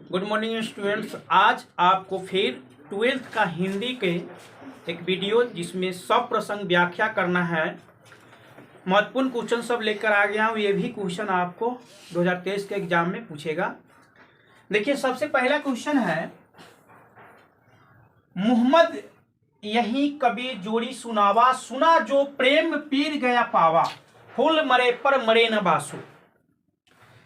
Good morning students. आज आपको फिर 12th का हिंदी के एक वीडियो जिसमें सब प्रसंग व्याख्या करना है, महत्वपूर्ण क्वेश्चन सब लेकर आ गया हूँ। ये भी क्वेश्चन आपको 2023 के एग्जाम में पूछेगा। देखिए, सबसे पहला क्वेश्चन है, मोहम्मद यही कभी जोड़ी सुनावा, सुना जो प्रेम पीर गया पावा, फूल मरे पर मरे न बासु।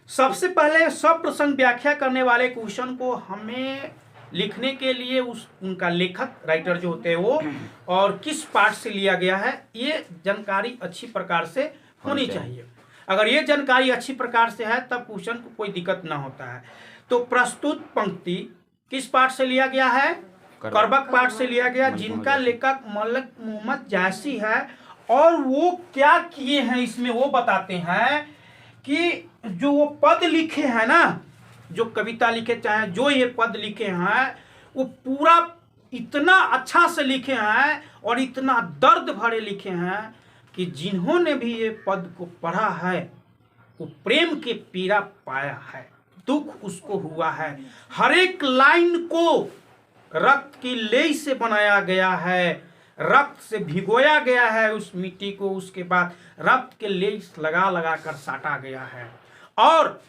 सबसे पहले सब प्रसंग व्याख्या करने वाले क्वेश्चन को हमें लिखने के लिए उनका लेखक राइटर जो होते हैं वो और किस पाठ से लिया गया है, ये जानकारी अच्छी प्रकार से होनी चाहिए। अगर ये जानकारी अच्छी प्रकार से है तब क्वेश्चन को कोई दिक्कत ना होता है। तो प्रस्तुत पंक्ति किस पाठ से लिया गया है? करबक पाठ से लिया गया, जिनका लेखक मलिक मोहम्मद जायसी है। और वो क्या किए हैं इसमें वो बताते हैं कि जो वो पद लिखे हैं ना, जो कविता लिखे चाहे जो ये पद लिखे हैं, वो पूरा इतना अच्छा से लिखे हैं और इतना दर्द भरे लिखे हैं कि जिन्होंने भी ये पद को पढ़ा है वो प्रेम के पीड़ा पाया है, दुख उसको हुआ है। हर एक लाइन को रक्त की लेई से बनाया गया है, रक्त से भिगोया गया है उस मिट्टी को, उसके बाद रक्त के लेस लगा लगा कर साटा गया है। और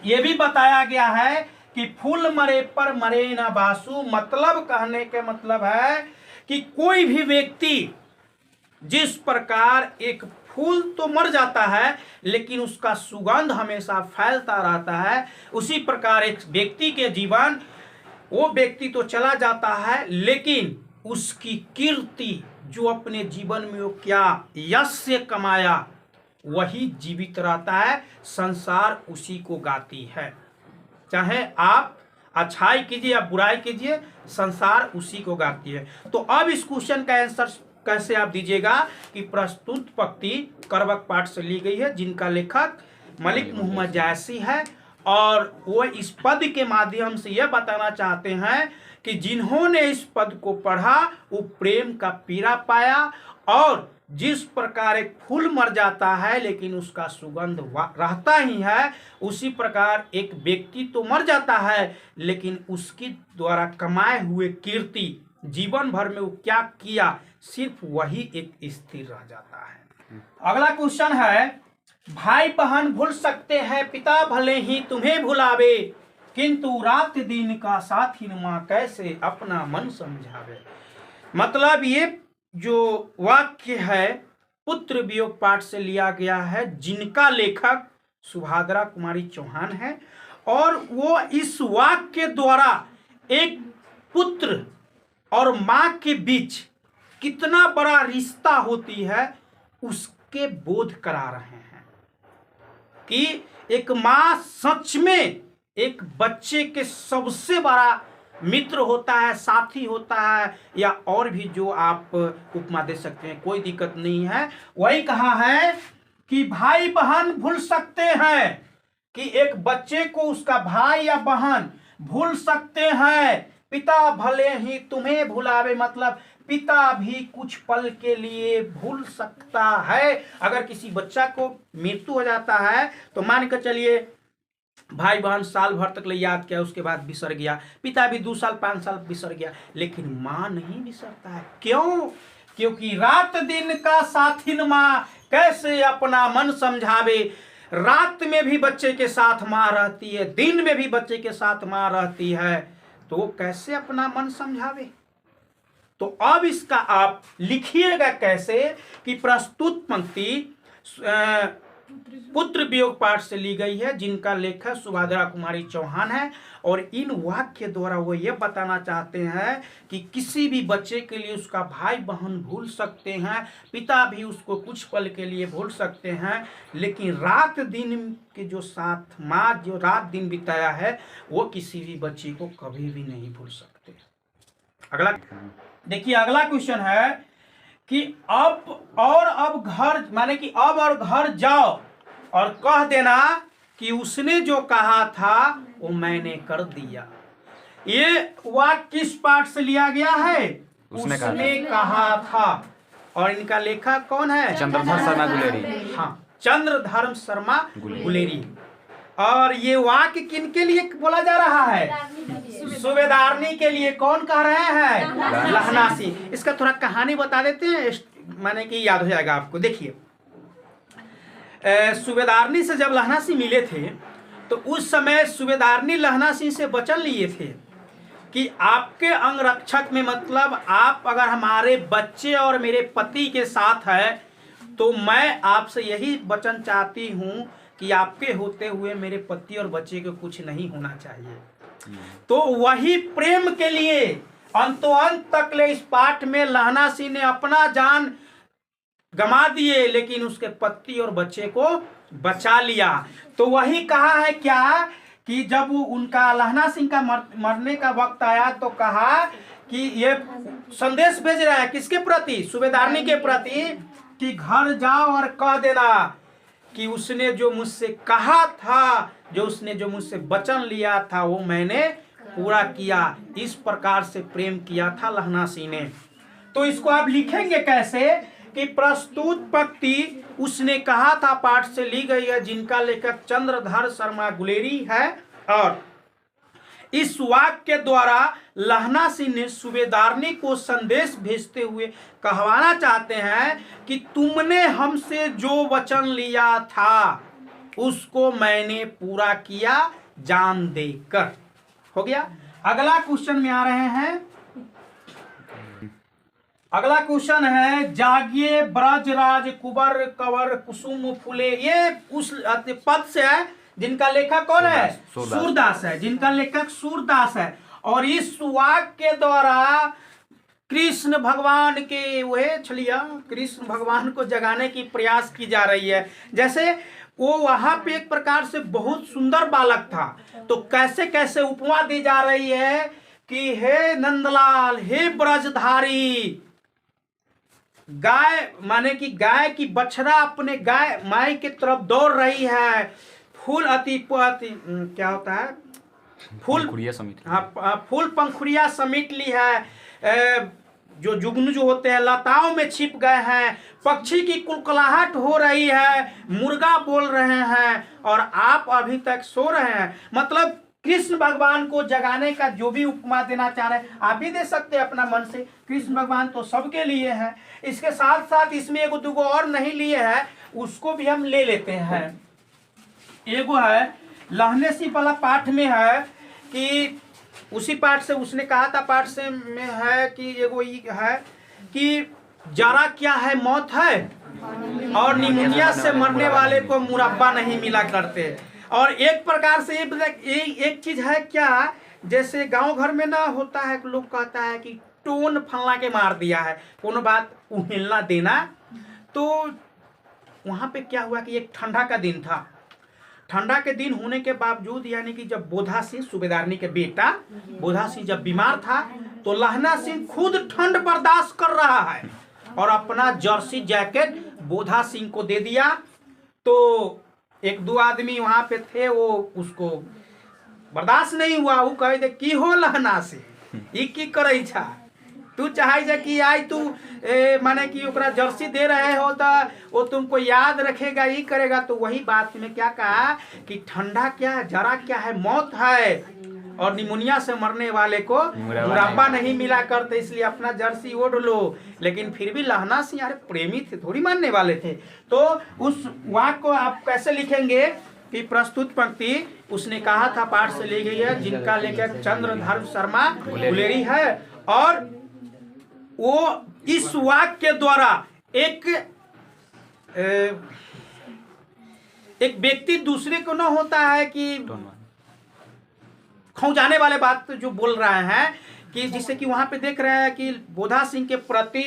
ये भी बताया गया है कि फूल मरे पर मरे न बासु। मतलब कहने के मतलब है कि कोई भी व्यक्ति जिस प्रकार एक फूल तो मर जाता है लेकिन उसका सुगंध हमेशा फैलता रहता है, उसी प्रकार एक व्यक्ति के जीवन, वो व्यक्ति तो चला जाता है लेकिन उसकी कीर्ति, जो अपने जीवन में वो क्या यश से कमाया, वही जीवित रहता है, संसार उसी को गाती है। चाहे आप अच्छाई कीजिए या बुराई कीजिए, संसार उसी को गाती है। तो अब इस क्वेश्चन का आंसर कैसे आप दीजिएगा कि प्रस्तुत पंक्ति करबक पाठ से ली गई है, जिनका लेखक मलिक मोहम्मद जायसी है। और वो इस पद के माध्यम से यह बताना चाहते हैं कि जिन्होंने इस पद को पढ़ा वो प्रेम का पीड़ा पाया। और जिस प्रकार एक फूल मर जाता है लेकिन उसका सुगंध रहता ही है, उसी प्रकार एक व्यक्ति तो मर जाता है लेकिन उसकी द्वारा कमाए हुए कीर्ति, जीवन भर में वो क्या किया, सिर्फ वही एक स्थिर रह जाता है। अगला क्वेश्चन है, भाई बहन भूल सकते हैं, पिता भले ही तुम्हें भुलावे, किंतु रात दिन का साथी नुमा कैसे अपना मन समझावे। मतलब ये जो वाक्य है पुत्र वियोग पाठ से लिया गया है, जिनका लेखक सुभाद्रा कुमारी चौहान है। और वो इस वाक्य द्वारा एक पुत्र और माँ के बीच कितना बड़ा रिश्ता होती है उसके बोध करा रहे हैं कि एक माँ सच में एक बच्चे के सबसे बड़ा मित्र होता है, साथी होता है, या और भी जो आप उपमा दे सकते हैं, कोई दिक्कत नहीं है। वही कहा है कि भाई बहन भूल सकते हैं, कि एक बच्चे को उसका भाई या बहन भूल सकते हैं, पिता भले ही तुम्हें भुलावे। मतलब पिता भी कुछ पल के लिए भूल सकता है। अगर किसी बच्चा को मृत्यु हो जाता है तो मान कर चलिए भाई बहन साल भर तक ले याद किया, उसके बाद बिसर गया, पिता भी 2 साल 5 साल बिसर गया, लेकिन माँ नहीं बिसरता है। क्यों? क्योंकि रात दिन का साथिन माँ कैसे अपना मन समझावे। रात में भी बच्चे के साथ माँ रहती है, दिन में भी बच्चे के साथ माँ रहती है, तो वो कैसे अपना मन समझावे। तो अब इसका आप लिखिएगा कैसे कि प्रस्तुत पंक्ति पुत्र वियोग पाठ से ली गई है, जिनका लेखक सुभाद्रा कुमारी चौहान है। और इन वाक्य द्वारा वो ये बताना चाहते हैं कि किसी भी बच्चे के लिए उसका भाई बहन भूल सकते हैं, पिता भी उसको कुछ पल के लिए भूल सकते हैं, लेकिन रात दिन के जो साथ माँ जो रात दिन बिताया है वो किसी भी बच्चे को कभी भी नहीं भूल सकते। अगला देखिए, अगला क्वेश्चन है कि अब घर, माने कि अब और घर जाओ और कह देना कि उसने जो कहा था वो मैंने कर दिया। ये वाक्य किस पाठ से लिया गया है? उसने कहा था। और इनका लेखक कौन है? चंद्रधर शर्मा गुलेरी। हाँ, चंद्रधर शर्मा गुलेरी। और ये वाक्य किनके लिए बोला जा रहा है? सूबेदारनी के लिए। कौन कह रहे हैं? लहना सिंह। इसका थोड़ा कहानी बता देते हैं, माने कि याद हो जाएगा आपको। देखिए, सूबेदारनी से जब लहना सिंह मिले थे तो उस समय सूबेदारनी लहना सिंह से वचन लिए थे कि आपके अंगरक्षक में, मतलब आप अगर हमारे बच्चे और मेरे पति के साथ है तो मैं आपसे यही वचन चाहती हूँ कि आपके होते हुए मेरे पति और बच्चे को कुछ नहीं होना चाहिए। तो वही प्रेम के लिए अंत तक ले इस पाठ में लहना सिंह ने अपना जान गमा दिए, लेकिन उसके पति और बच्चे को बचा लिया। तो वही कहा है क्या कि जब वो उनका लहना सिंह का मरने का वक्त आया तो कहा कि ये संदेश भेज रहा है किसके प्रति? सूबेदारनी के प्रति, कि घर जाओ और कह देना कि उसने जो मुझसे कहा था, जो उसने जो मुझसे वचन लिया था वो मैंने पूरा किया। इस प्रकार से प्रेम किया था लहना सिंह ने। तो इसको आप लिखेंगे कैसे कि प्रस्तुत पंक्ति उसने कहा था पाठ से ली गई है, जिनका लेखक चंद्रधर शर्मा गुलेरी है। और इस वाक्य के द्वारा लहना सिंह ने सूबेदारनी को संदेश भेजते हुए कहवाना चाहते हैं कि तुमने हमसे जो वचन लिया था उसको मैंने पूरा किया जान देकर। हो गया। अगला क्वेश्चन में आ रहे हैं। अगला क्वेश्चन है, जागिए ब्रजराज कुबर कवर कुसुम फूले। ये उस पद से है जिनका लेखक कौन है? सूरदास है, जिनका लेखक सूरदास है। और इस वाक्य के द्वारा कृष्ण भगवान के वह छलिया कृष्ण भगवान को जगाने की प्रयास की जा रही है। जैसे वो वहां पे एक प्रकार से बहुत सुंदर बालक था, तो कैसे कैसे उपमा दी जा रही है कि हे नंदलाल, हे ब्रजधारी, गाय माने कि गाय की बछड़ा अपने गाय माई की तरफ दौड़ रही है। फूल क्या होता है? फूल फूल पंखुड़िया समेट ली है। जो जुगनू जो होते हैं लताओं में छिप गए हैं। पक्षी की कुलकुलाहट हो रही है, मुर्गा बोल रहे हैं और आप अभी तक सो रहे हैं। मतलब कृष्ण भगवान को जगाने का जो भी उपमा देना चाह रहे हैं आप भी दे सकते हैं अपना मन से। कृष्ण भगवान तो सबके लिए हैं। इसके साथ साथ इसमें एगो दुगो और नहीं लिए है, उसको भी हम ले लेते हैं। एगो है लहने सिंह वाला पाठ में है कि उसी पाठ से उसने कहा था, पाठ से में है कि एगो है कि जरा क्या है मौत है और निमोनिया से मरने वाले को मुरब्बा नहीं मिला करते। और एक प्रकार से एक चीज है क्या, जैसे गांव घर में ना होता है, लोग कहता है कि टोन फलना के मार दिया है, कोनो बात उहिलना देना। तो वहां पे क्या हुआ कि एक ठंडा का दिन था। ठंडा के दिन होने के बावजूद, यानी कि जब बोधा सिंह सूबेदारनी के बेटा बोधा सिंह जब बीमार था तो लहना सिंह खुद ठंड बर्दाश्त कर रहा है और अपना जर्सी जैकेट बोधा सिंह को दे दिया। तो एक दो आदमी वहां पे थे, वो उसको बर्दाश्त नहीं हुआ। वो कहे की हो लहना से ई की करे छा, तू चाहे जा कि आई तू माने कि ओकरा जर्सी दे रहे हो तो वो तुमको याद रखेगा, ये करेगा। तो वही बात में क्या कहा कि ठंडा क्या है, जरा क्या है, मौत है और निमोनिया से मरने वाले को मुरब्बा नहीं मिला करते, इसलिए अपना जर्सी ओढ़ लो। लेकिन फिर भी लहना सिंह यार प्रेमी थे, थोड़ी मानने वाले थे। तो उस वाक्य को आप कैसे लिखेंगे कि प्रस्तुत पंक्ति उसने कहा था पाठ से ली गई है, जिनका लेखक चंद्रधर शर्मा गुलेरी है। और वो इस वाक्य के द्वारा एक व्यक्ति दूसरे को न होता है कि खौंजाने वाले बात जो बोल रहे हैं, कि जिससे कि वहां पे देख रहे हैं कि बोधा सिंह के प्रति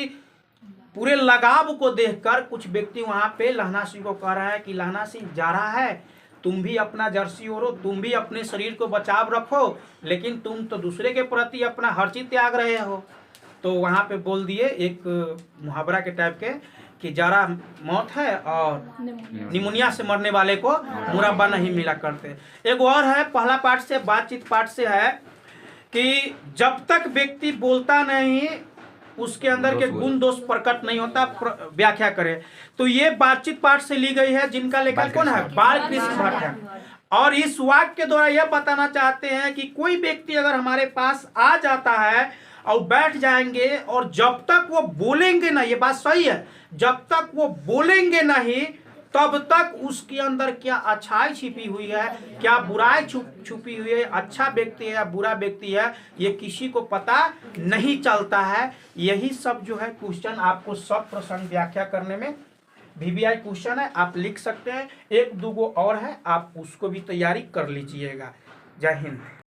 पूरे लगाव को देखकर कुछ व्यक्ति वहां पे लहना सिंह को कह रहा है कि लहना सिंह जा रहा है, तुम भी अपना जर्सी ओढ़ो, तुम भी अपने शरीर को बचाव रखो, लेकिन तुम तो दूसरे के प्रति अपना हर चीज त्याग रहे हो। तो वहां पे बोल दिए एक मुहावरा के टाइप के कि जरा मौत है और निमोनिया से मरने वाले को मुरब्बा नहीं मिला करते। एक और है पहला पाठ से, बातचीत पाठ से है कि जब तक व्यक्ति बोलता नहीं उसके अंदर के गुण दोष प्रकट नहीं होता, व्याख्या करे। तो ये बातचीत पाठ से ली गई है, जिनका लेखक कौन है? बाल कृष्ण भट्ट है। और इस वाक्य के द्वारा यह बताना चाहते हैं कि कोई व्यक्ति अगर हमारे पास आ जाता है और बैठ जाएंगे और जब तक वो बोलेंगे ना, ये बात सही है, जब तक वो बोलेंगे नहीं तब तक उसके अंदर क्या अच्छाई छिपी हुई है, क्या बुराई छुपी हुई है, अच्छा व्यक्ति है या बुरा व्यक्ति है, ये किसी को पता नहीं चलता है। यही सब जो है क्वेश्चन आपको सब प्रसंग व्याख्या करने में VVI क्वेश्चन है, आप लिख सकते हैं। एक दो और है, आप उसको भी तैयारी कर लीजिएगा। जय हिंद।